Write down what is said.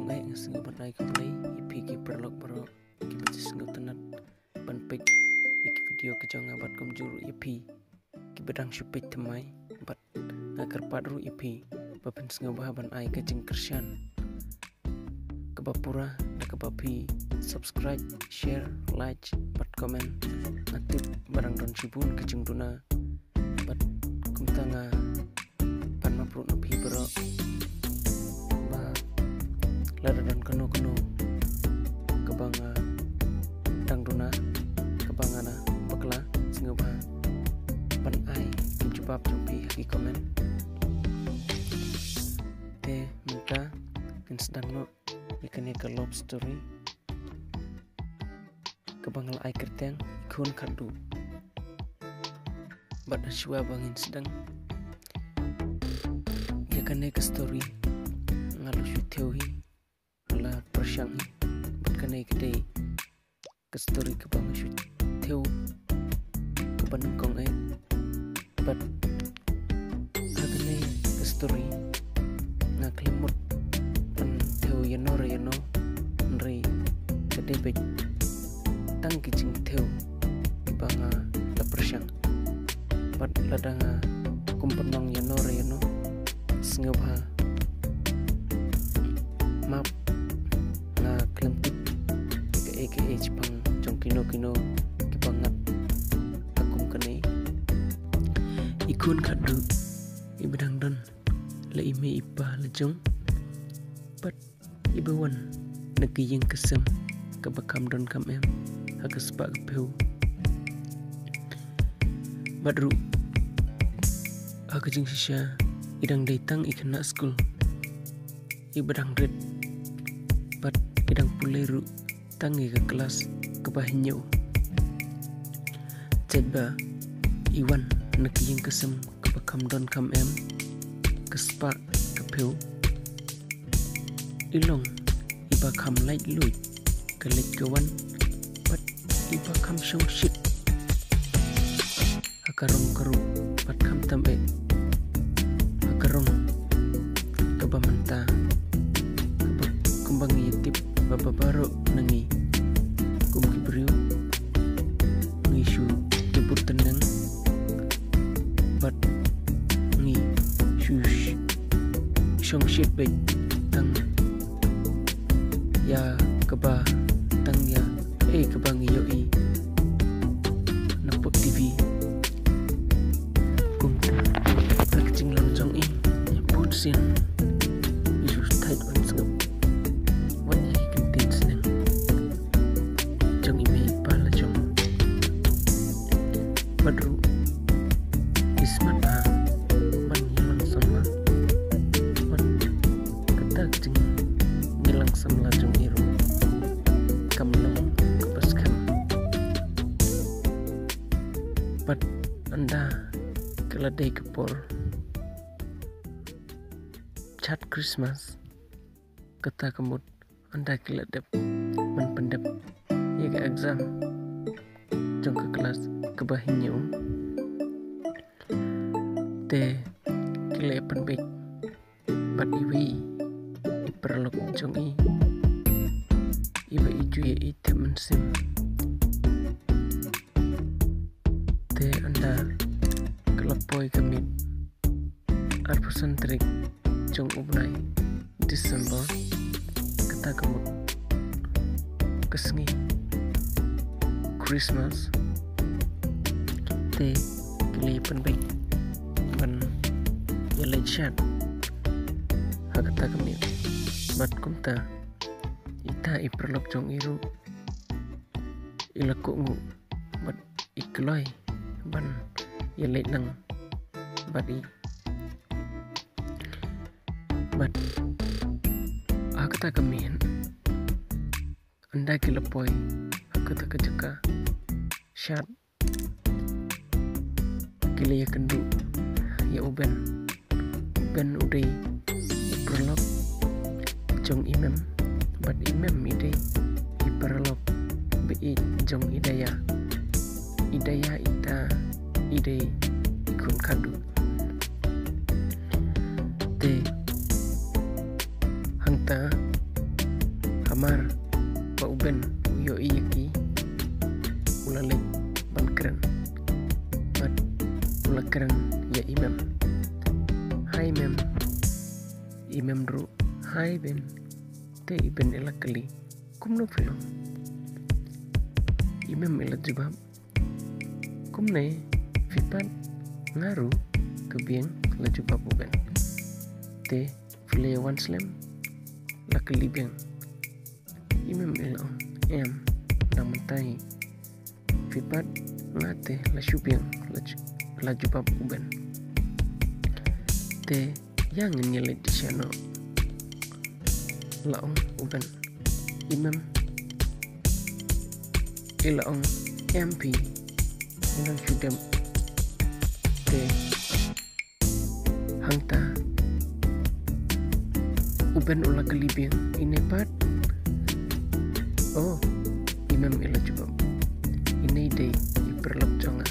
ay ang singo banay kamlay ipigi perlok baro kibat singo tenat panpik iki video kejong abat komjuru ipi kibadang syupit temai bat ngakar padru ipi bapen singo bahaban ay kejeng kersyan kebapura na kebapi subscribe share like bat komen ngatip barang don sibun kejeng duna bat kumtanga pan mapruk nabi baro lada dan keno kebanga dang duna kebangana bakla singoba pan ai kinjubab jompi haki komen te minta kin sedang no ikane ke love story kebangal ai kerteng ikun kadu bat aswa bangin sedang yakane ke story ngalu syutewi la persyang berkenai kedai ke story ke bang shoot teu ke panengkong ai bat hagenai ke story ngaklemut pan teu yano nri kedai bet tang kicing teu ke bang la persyang bat ladanga kumpenong yano singobha map kelentik aka Jepang jong kino kebangat akum kene ikun kadu ibadang don la ime ipa lejong pat ibawan negiyeng kesem kebakam don kam em hagas pak kepeu badru agajeng sisya idang datang ikena school ibadang red bat idang puleru tangi ke kelas kebahinyo cedba iwan nekiyeng kesem kebakam don kam em kespa kepeu ilong iba kam light luit kelik kawan bat iba kam shong shit akarong keru bat kam tambe akarong kebamenta kembang yitip bapa baru nangi kumki beriu ngisu jebur tenang bat ngi shush shong shit baik tang ya keba tang ya kebang yoi napot TV kum kacing lonjong nyebut sin isu tight on sengap badru ismat man hilang sama man ketak jeng hilang sama jeng iru kamlong kepaskan bat anda keladai kepor chat Christmas kata kemud anda keladap man pendap ya ke exam jong ke kelas kebahinyo te kile penbek bat iwi iperlok jong iba iju ya temen sim te anda kelapoi kami arpusan trik jong ubnai Desember kata kamu kesengi Christmas te kili penbek ban yalai chat hakata kami bat kumta ita iperlok jong iru ilaku ngu bat ikloi ban yalai nang bat i bat hakata kami anda kilapoi hakata kejaka chat kili ya kendu ya uben udai iperlok jong imam bat imam idai iperlok be jong idaya ita idai ikun kadu te hangta Amar pa uben uyo iyaki ulalek ban keren bat ula keren ya imam. Hai mem imam ru hai ben te iben ela kali kumno filo imam ela jibab kumne fipat ngaru kebieng la jibab uben te file wan slam la kali bieng imam ela em nang mentai fipat ngate la syubieng la jibab uben te yang nyelet di sana laong uben imam ilaong MP inang syudam te hangta uben ula kalibiang inepat oh imam ila jubab ini day iperlap jonga